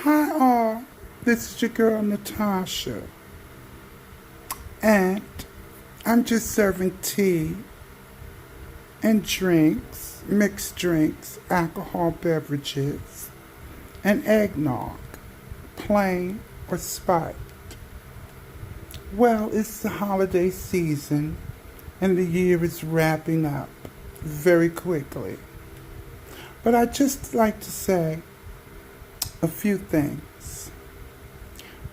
Hi all, this is your girl Natasha, and I'm just serving tea and drinks, mixed drinks, alcohol beverages, and eggnog, plain or spiked. Well, it's the holiday season and the year is wrapping up very quickly. But I'd just like to say a few things.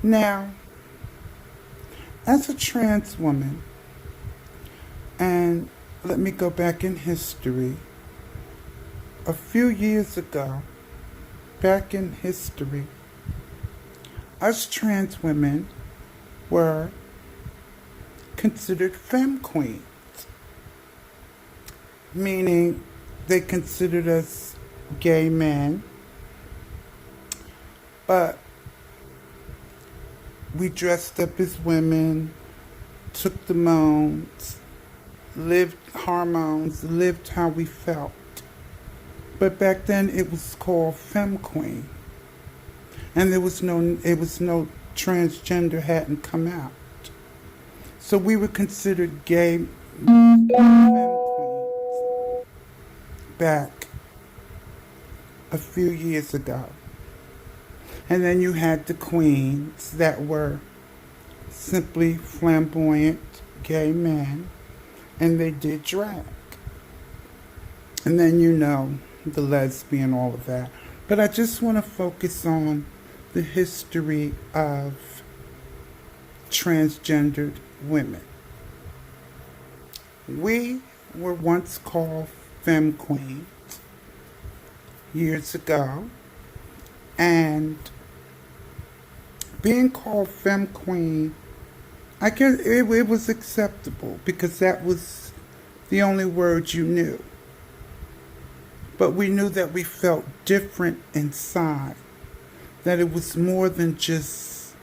Now, as a trans woman, and let me go back in history, a few years ago, back in history, us trans women were considered femme queens, meaning they considered us gay men, but we dressed up as women, took the moans, lived hormones, lived how we felt. But back then it was called femme queen. And it was no transgender hadn't come out. So we were considered gay femme queens back a few years ago. And then you had the queens that were simply flamboyant gay men, and they did drag. And then the lesbian, all of that. But I just want to focus on the history of transgendered women. We were once called femme queens years ago, and being called femme queen, I guess it was acceptable because that was the only word you knew. But we knew that we felt different inside, that it was more than just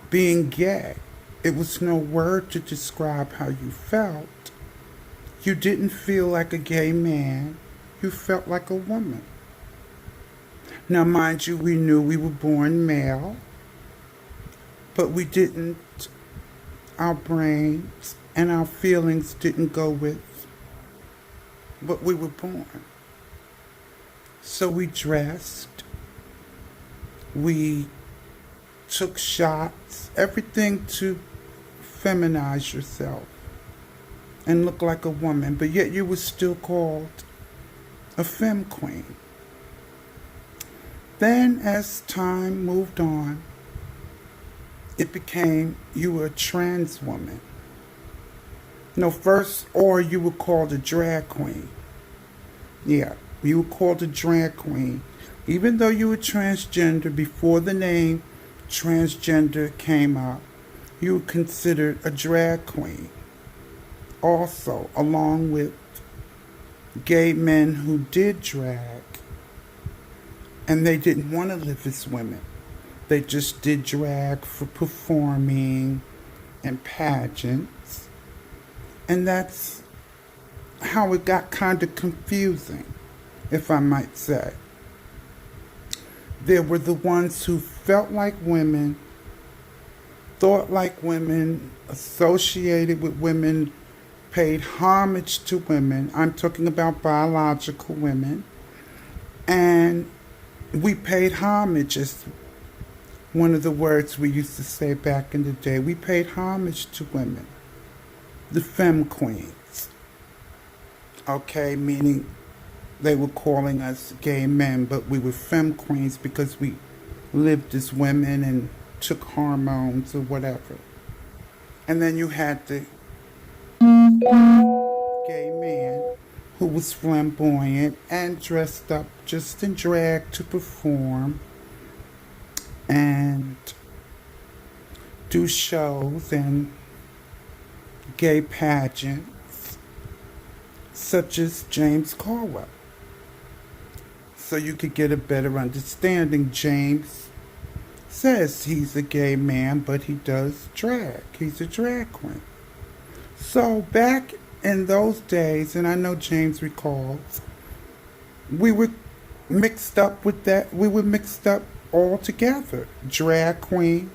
being gay. It was no word to describe how you felt. You didn't feel like a gay man, you felt like a woman. Now, mind you, we knew we were born male, but we didn't, our brains and our feelings didn't go with what we were born. So we dressed, we took shots, everything to feminize yourself and look like a woman, but yet you were still called a femme queen. Then as time moved on, it became you were a trans woman. No, first, or you were called a drag queen. Yeah, you were called a drag queen. Even though you were transgender, before the name transgender came up, you were considered a drag queen. Also, along with gay men who did drag, and they didn't want to live as women. They just did drag for performing and pageants. And that's how it got kind of confusing, if I might say. There were the ones who felt like women, thought like women, associated with women, paid homage to women. I'm talking about biological women. And we paid homage, as one of the words we used to say back in the day. We paid homage to women, the femme queens. Okay, meaning they were calling us gay men, but we were femme queens because we lived as women and took hormones or whatever. And then you had the gay man who was flamboyant and dressed up just in drag to perform and do shows and gay pageants such as James Caldwell. So you could get a better understanding. James says he's a gay man, but he does drag. He's a drag queen. So back in those days, and I know James recalls, we were mixed up with that. We were mixed up all together, drag queen.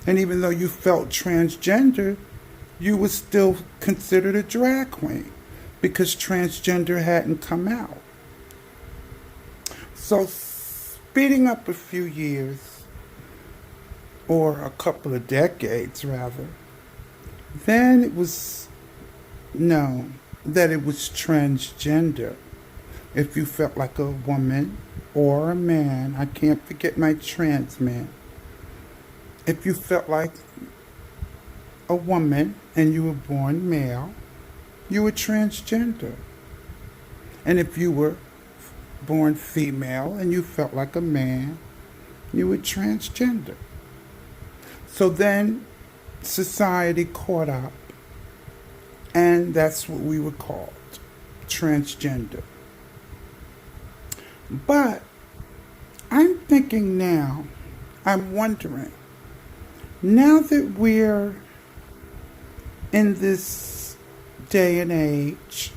And even though you felt transgender, you were still considered a drag queen because transgender hadn't come out. So speeding up a few years, or a couple of decades rather, then it was known that it was transgender. If you felt like a woman or a man, I can't forget my trans man. If you felt like a woman and you were born male, you were transgender. And if you were born female and you felt like a man, you were transgender. So then society caught up, and that's what we were called, transgender. But I'm thinking now, I'm wondering, now that we're in this day and age,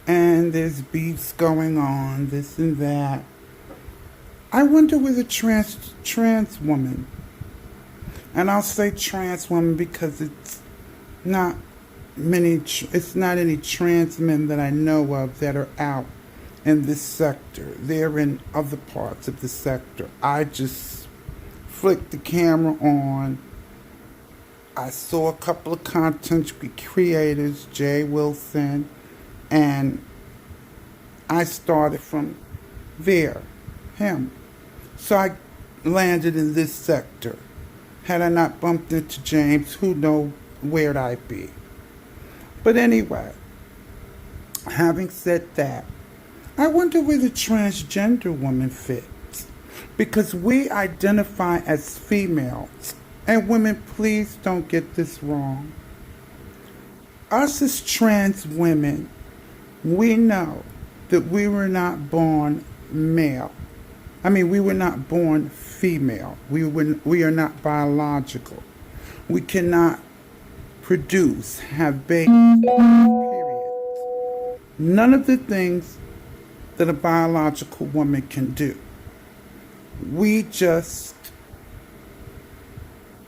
and there's beefs going on, this and that, I wonder with a trans woman, and I'll say trans woman because it's not any trans men that I know of that are out in this sector. They're in other parts of the sector. I just flicked the camera on. I saw a couple of content creators, Jay Wilson, and I started from there, him. So I landed in this sector. Had I not bumped into James, who knows where'd I be? But anyway, having said that, I wonder where the transgender woman fits. Because we identify as females. And women, please don't get this wrong. Us as trans women, we know that we were not born male. We were not born female. We are not biological. We cannot produce, have babies, period. None of the things that a biological woman can do.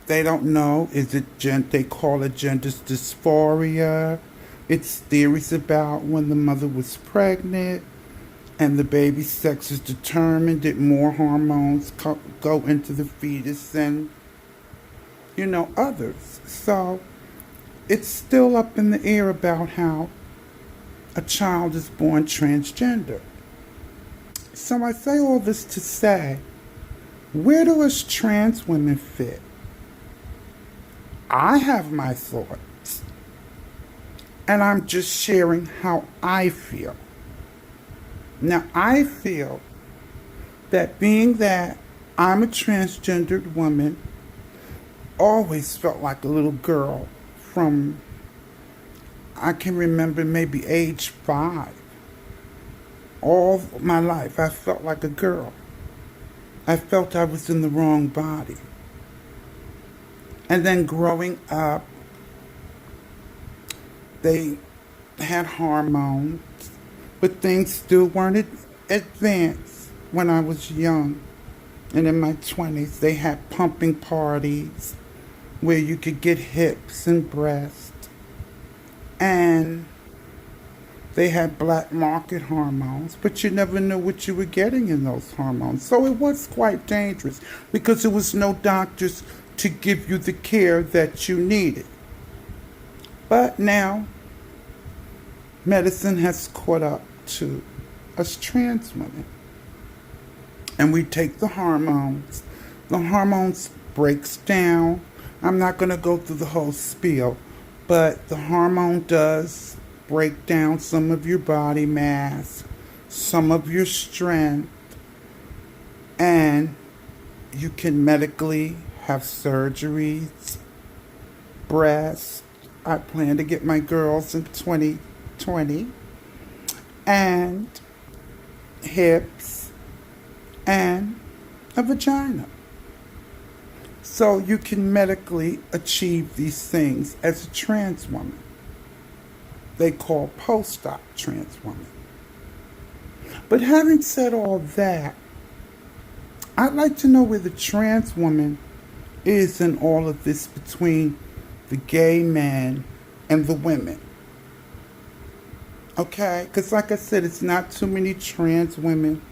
They don't know, they call it gender dysphoria. It's theories about when the mother was pregnant and the baby's sex is determined, that more hormones go into the fetus than, others. So it's still up in the air about how a child is born transgender. So I say all this to say, where do us trans women fit? I have my thoughts, and I'm just sharing how I feel. Now, I feel that being that I'm a transgendered woman, always felt like a little girl from, I can remember maybe age 5. All my life, I felt like a girl. I felt I was in the wrong body. And then growing up, they had hormones, but things still weren't advanced when I was young. And in my 20s, they had pumping parties where you could get hips and breasts. And they had black market hormones, but you never knew what you were getting in those hormones. So it was quite dangerous because there was no doctors to give you the care that you needed. But now, medicine has caught up to us trans women. And we take the hormones. The hormones breaks down. I'm not going to go through the whole spiel, but the hormone does break down some of your body mass, some of your strength, and you can medically have surgeries, breasts. I plan to get my girls in 2020, and hips, and a vagina. So you can medically achieve these things as a trans woman. They call post-op trans woman. But having said all that, I'd like to know where the trans woman is in all of this between the gay men and the women. Okay? Because, like I said, it's not too many trans women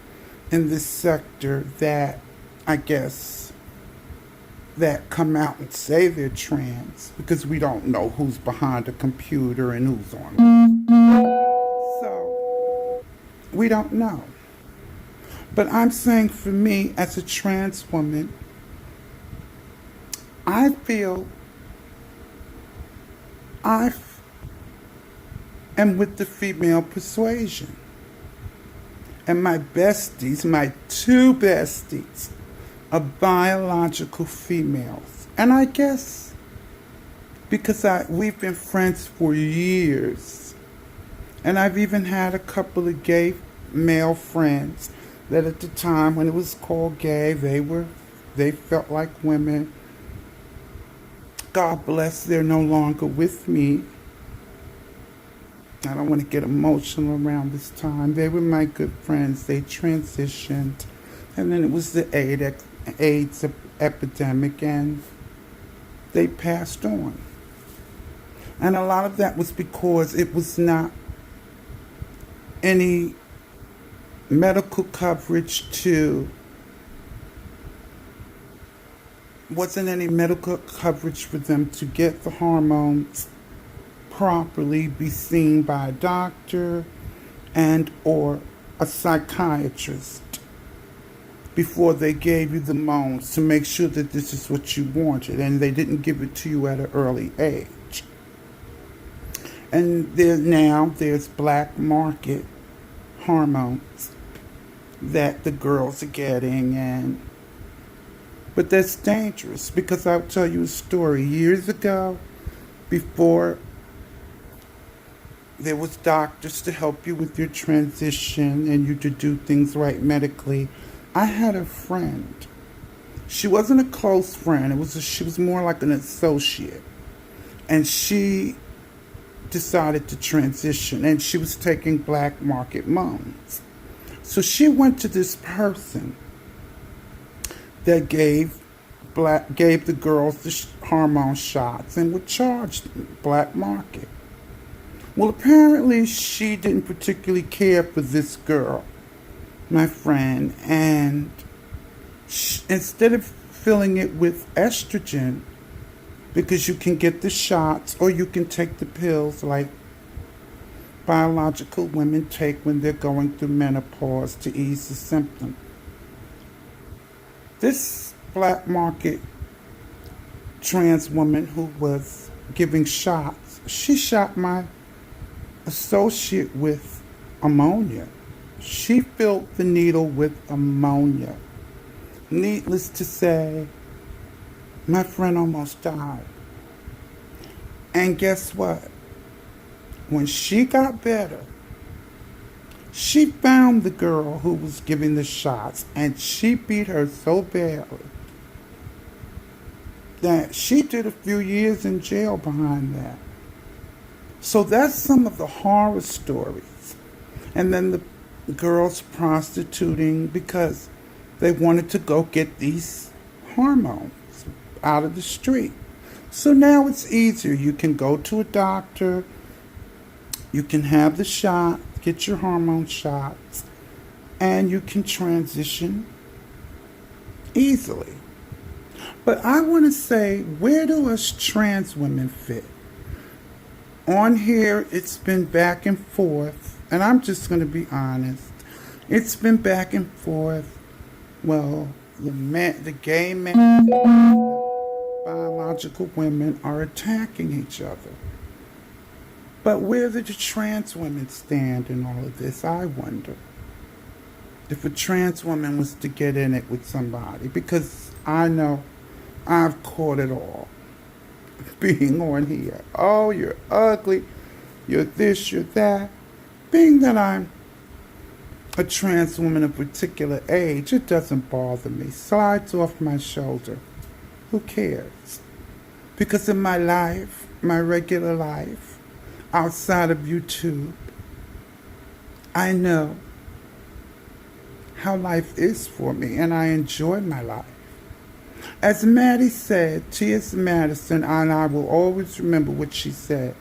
in this sector that, I guess, that come out and say they're trans, because we don't know who's behind a computer and who's on. So, we don't know. But I'm saying, for me, as a trans woman, I feel I am with the female persuasion. And my besties, my two besties, are biological females. And I guess because we've been friends for years, and I've even had a couple of gay male friends that at the time when it was called gay, they felt like women. God bless, they're no longer with me. I don't want to get emotional around this time. They were my good friends. They transitioned. And then it was the AIDS epidemic, and they passed on. And a lot of that was because it was not any medical coverage wasn't any medical coverage for them to get the hormones properly, be seen by a doctor and or a psychiatrist before they gave you the hormones to make sure that this is what you wanted, and they didn't give it to you at an early age. And there's black market hormones that the girls are getting, but that's dangerous, because I'll tell you a story. Years ago, before there was doctors to help you with your transition and you to do things right medically, I had a friend. She wasn't a close friend. She was more like an associate. And she decided to transition, and she was taking black market hormones. So she went to this person that gave the girls the hormone shots and would charge them black market. Well, apparently she didn't particularly care for this girl, my friend, and instead of filling it with estrogen, because you can get the shots or you can take the pills like biological women take when they're going through menopause to ease the symptom. This black market trans woman who was giving shots, she shot my associate with ammonia. She filled the needle with ammonia. Needless to say, my friend almost died. And guess what? When she got better, she found the girl who was giving the shots, and she beat her so badly that she did a few years in jail behind that. So that's some of the horror stories. And then the girls prostituting because they wanted to go get these hormones out of the street. So now it's easier. You can go to a doctor, you can have the shot, get your hormone shots, and you can transition easily. But I want to say, where do us trans women fit? On here, it's been back and forth, and I'm just going to be honest. It's been back and forth. Well, the gay men and the biological women are attacking each other. But where did the trans women stand in all of this, I wonder? If a trans woman was to get in it with somebody, because I know I've caught it all. Being on here. Oh, you're ugly. You're this, you're that. Being that I'm a trans woman of a particular age, it doesn't bother me. Slides off my shoulder. Who cares? Because in my life, my regular life, outside of YouTube, I know how life is for me, and I enjoy my life. As Maddie said, T.S. Madison, and I will always remember what she said.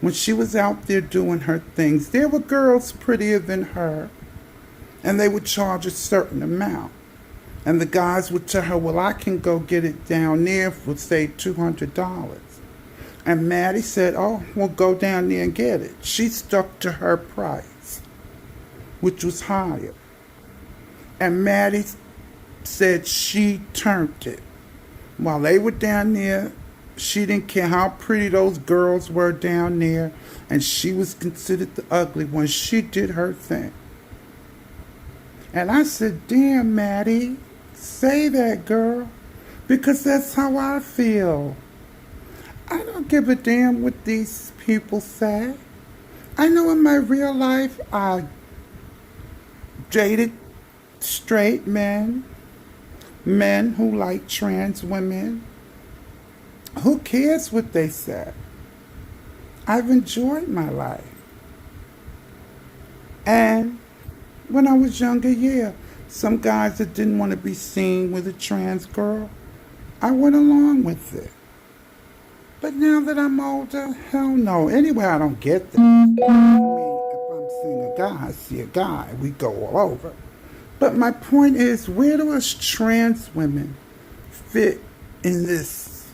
When she was out there doing her things, there were girls prettier than her, and they would charge a certain amount. And the guys would tell her, well, I can go get it down there for, say, $200. And Maddie said, oh, well, go down there and get it. She stuck to her price, which was higher. And Maddie said she turned it. While they were down there, she didn't care how pretty those girls were down there, and she was considered the ugly one. She did her thing. And I said, damn, Maddie, say that, girl, because that's how I feel. I don't give a damn what these people say. I know in my real life I dated straight men who like trans women. Who cares what they say? I've enjoyed my life. And when I was younger, yeah, some guys that didn't want to be seen with a trans girl, I went along with it. But now that I'm older, hell no. Anyway, I don't get that. I mean, if I'm seeing a guy, I see a guy. We go all over. But my point is, where do us trans women fit in this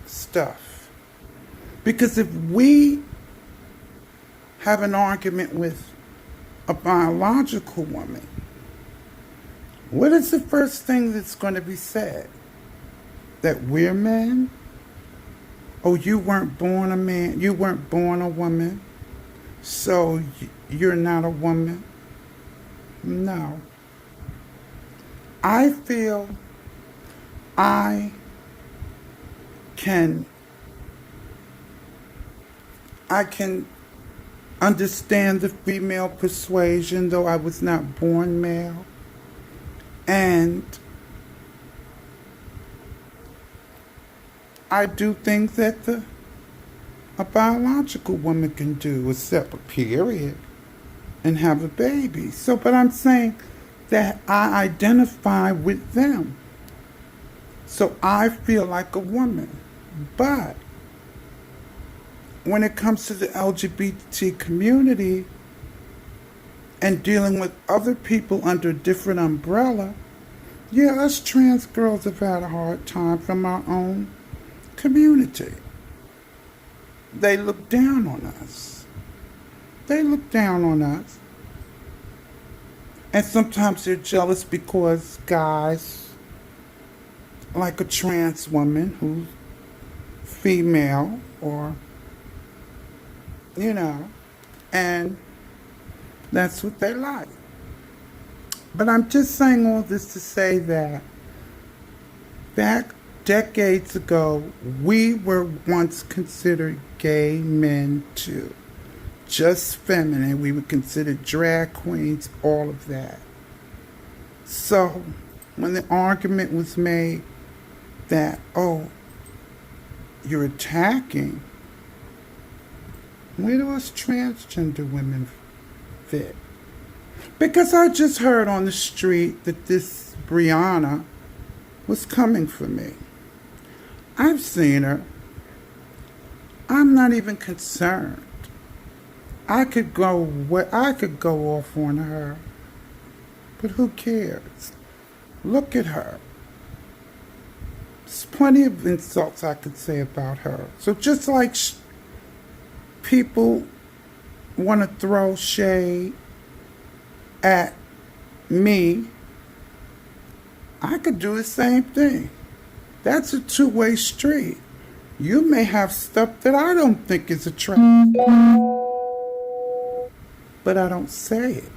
stuff? Because if we have an argument with a biological woman, what is the first thing that's going to be said? That we're men? Oh, you weren't born a man, you weren't born a woman, so you're not a woman? No. I feel I can understand the female persuasion, though I was not born male. And I do things that a biological woman can do, except a period, and have a baby. So, but I'm saying that I identify with them. So I feel like a woman. But when it comes to the LGBT community and dealing with other people under a different umbrella, yeah, us trans girls have had a hard time from our own community. They look down on us. They look down on us. And sometimes they're jealous because guys, like a trans woman who's female or, you know, and that's what they like. But I'm just saying all this to say that back decades ago, we were once considered gay men too. Just feminine. We were considered drag queens, all of that. So when the argument was made that, oh, you're attacking, where do us transgender women fit? Because I just heard on the street that this Brianna was coming for me. I've seen her. I'm not even concerned. I could go off on her, but who cares? Look at her. There's plenty of insults I could say about her. So just like people want to throw shade at me, I could do the same thing. That's a two-way street. You may have stuff that I don't think is attractive, but I don't say it.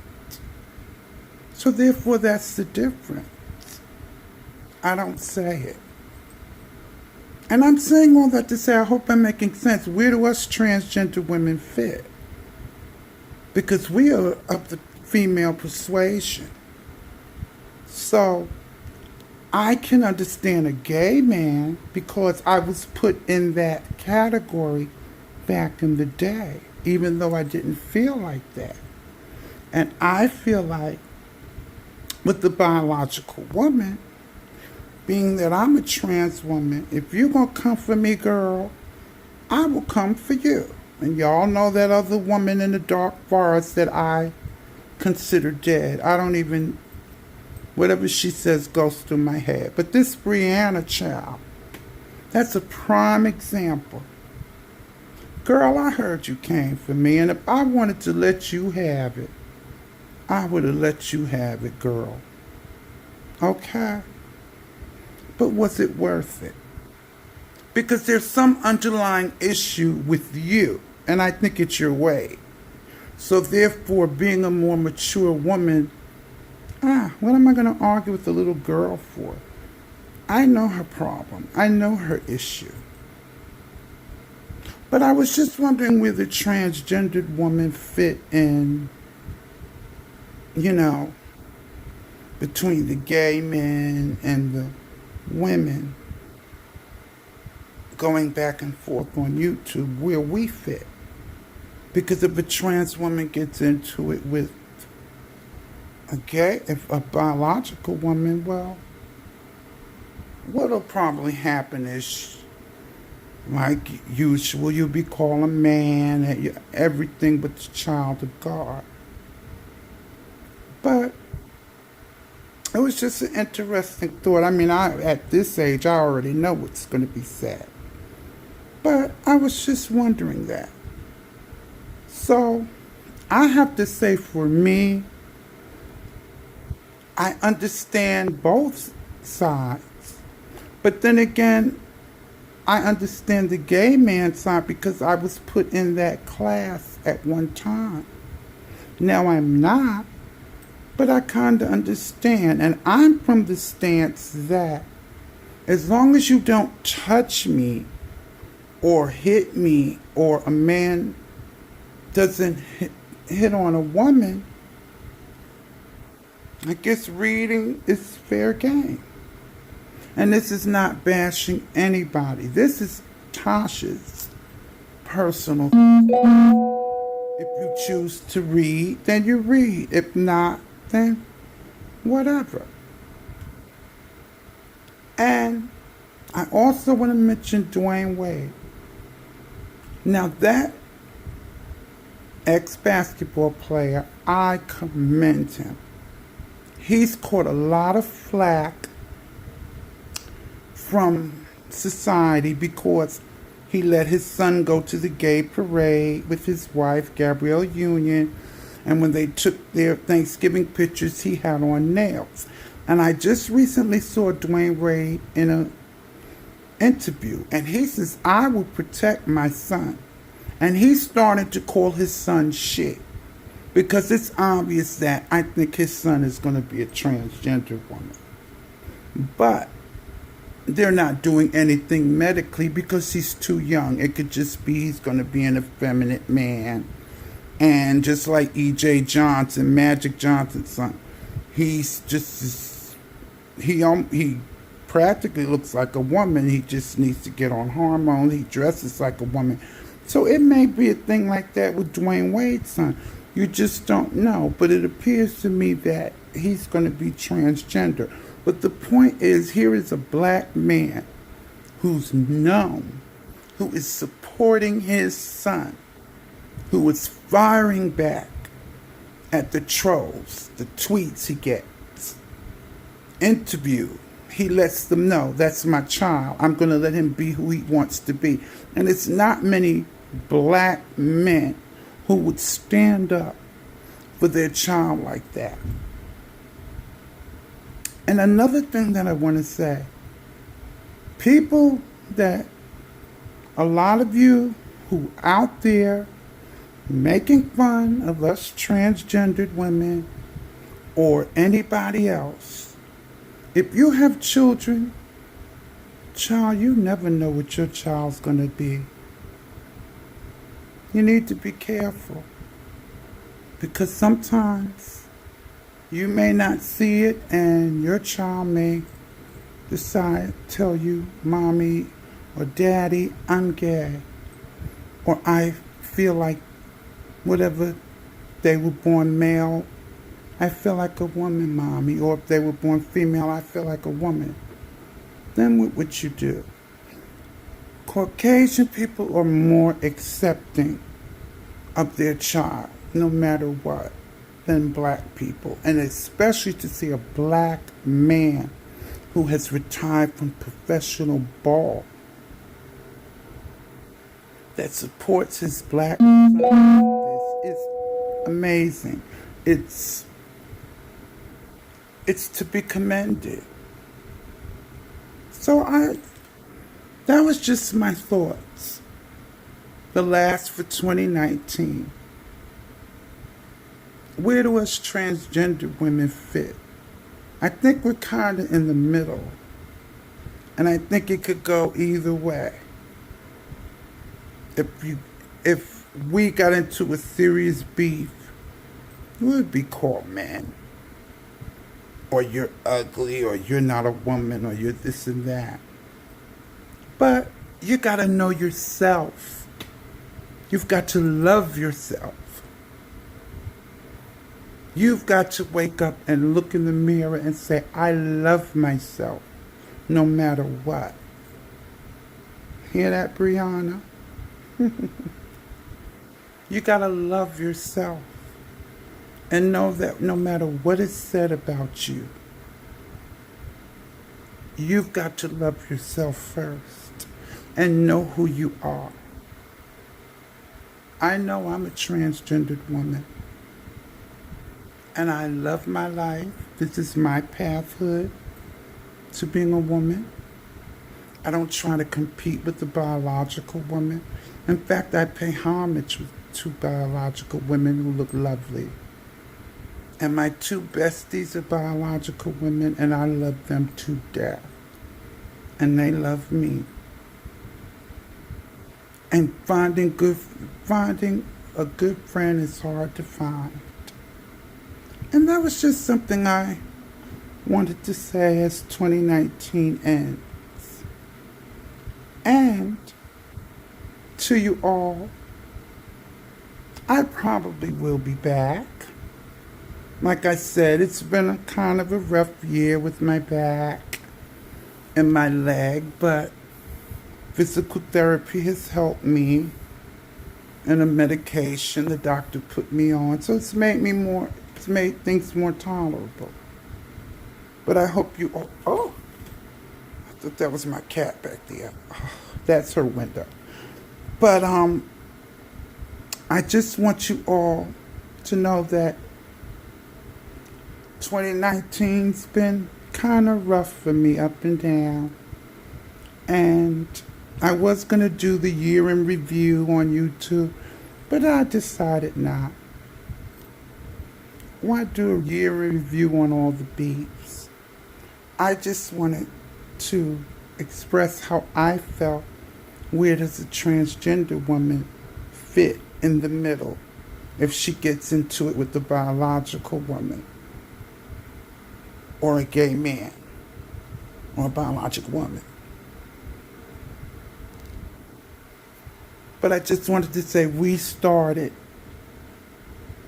So therefore, that's the difference. I don't say it. And I'm saying all that to say, I hope I'm making sense. Where do us transgender women fit? Because we are of the female persuasion. So I can understand a gay man because I was put in that category back in the day, even though I didn't feel like that. And I feel like with the biological woman, being that I'm a trans woman, if you're going to come for me, girl, I will come for you. And y'all know that other woman in the dark forest that I consider dead. I don't even, whatever she says goes through my head. But this Brianna child, that's a prime example. Girl, I heard you came for me, and if I wanted to let you have it, I would have let you have it, girl. Okay? But was it worth it? Because there's some underlying issue with you, and I think it's your way. So therefore, being a more mature woman, what am I going to argue with the little girl for? I know her problem. I know her issue. But I was just wondering where the transgendered woman fit in, between the gay men and the women, going back and forth on YouTube, where we fit. Because if a trans woman gets into it with if a biological woman, well, what'll probably happen is, like usual, you'll be called a man, everything but the child of God. But it was just an interesting thought. I mean, at this age, I already know what's going to be said. But I was just wondering that. So, I have to say for me, I understand both sides. But then again, I understand the gay man side because I was put in that class at one time. Now I'm not, but I kind of understand. And I'm from the stance that as long as you don't touch me or hit me, or a man doesn't hit on a woman, I guess reading is fair game. And this is not bashing anybody. This is Tasha's personal. If you choose to read, then you read. If not, then whatever. And I also want to mention Dwayne Wade. Now that ex-basketball player, I commend him. He's caught a lot of flack from society because he let his son go to the gay parade with his wife, Gabrielle Union, and when they took their Thanksgiving pictures, he had on nails. And I just recently saw Dwayne Wade in an interview, and he says, I will protect my son. And he started to call his son shit, because it's obvious that I think his son is going to be a transgender woman. But they're not doing anything medically because he's too young. It could just be he's going to be an effeminate man. And just like E.J. Johnson, Magic Johnson's son, he's just, he practically looks like a woman. He just needs to get on hormones. He dresses like a woman. So it may be a thing like that with Dwayne Wade's son. You just don't know. But it appears to me that he's going to be transgender. But the point is, here is a black man who's known, who is supporting his son, who is firing back at the trolls, the tweets he gets. Interview. He lets them know, that's my child. I'm going to let him be who he wants to be. And it's not many black men who would stand up for their child like that. And another thing that I want to say, people that, a lot of you who out there making fun of us transgendered women or anybody else, if you have children, child, you never know what your child's going to be. You need to be careful, because sometimes you may not see it and your child may decide to tell you, Mommy or Daddy, I'm gay, or I feel like whatever they were born male, I feel like a woman, mommy. Or if they were born female, I feel like a woman. Then what would you do? Caucasian people are more accepting of their child, no matter what, than black people. And especially to see a black man who has retired from professional ball that supports his black son. It's amazing. It's to be commended. So that was just my thoughts. The last for 2019. Where do us transgender women fit? I think we're kind of in the middle. And I think it could go either way. If we got into a serious beef, we would be called men. Or you're ugly, or you're not a woman, or you're this and that. But you got to know yourself. You've got to love yourself. You've got to wake up and look in the mirror and say, I love myself, no matter what. Hear that, Brianna? You got to love yourself. And know that no matter what is said about you, you've got to love yourself first and know who you are. I know I'm a transgendered woman. And I love my life. This is my pathhood to being a woman. I don't try to compete with the biological woman. In fact, I pay homage to biological women who look lovely. And my two besties are biological women, and I love them to death. And they love me. And finding a good friend is hard to find. And that was just something I wanted to say as 2019 ends. And to you all, I probably will be back. Like I said, it's been a kind of a rough year with my back and my leg, but physical therapy has helped me, and a medication the doctor put me on, so it's made things more tolerable. But I hope you all, I thought that was my cat back there. Oh, that's her window. But I just want you all to know that 2019's been kind of rough for me, up and down. And I was going to do the year in review on YouTube, but I decided not. Why do a year in review on all the beefs? I just wanted to express how I felt. Where does a transgender woman fit in the middle if she gets into it with the biological woman? Or a gay man, or a biological woman. But I just wanted to say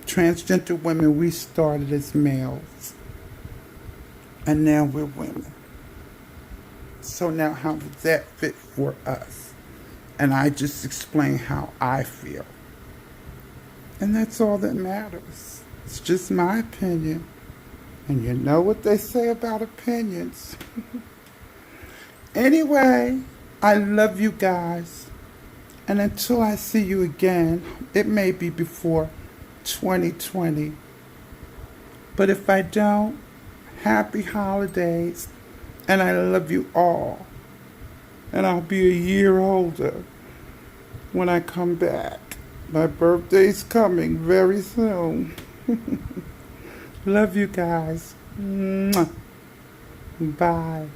transgender women, we started as males. And now we're women. So now how does that fit for us? And I just explained how I feel. And that's all that matters. It's just my opinion. And you know what they say about opinions. Anyway, I love you guys. And until I see you again, it may be before 2020. But if I don't, happy holidays. And I love you all. And I'll be a year older when I come back. My birthday's coming very soon. Love you guys. Mwah. Bye.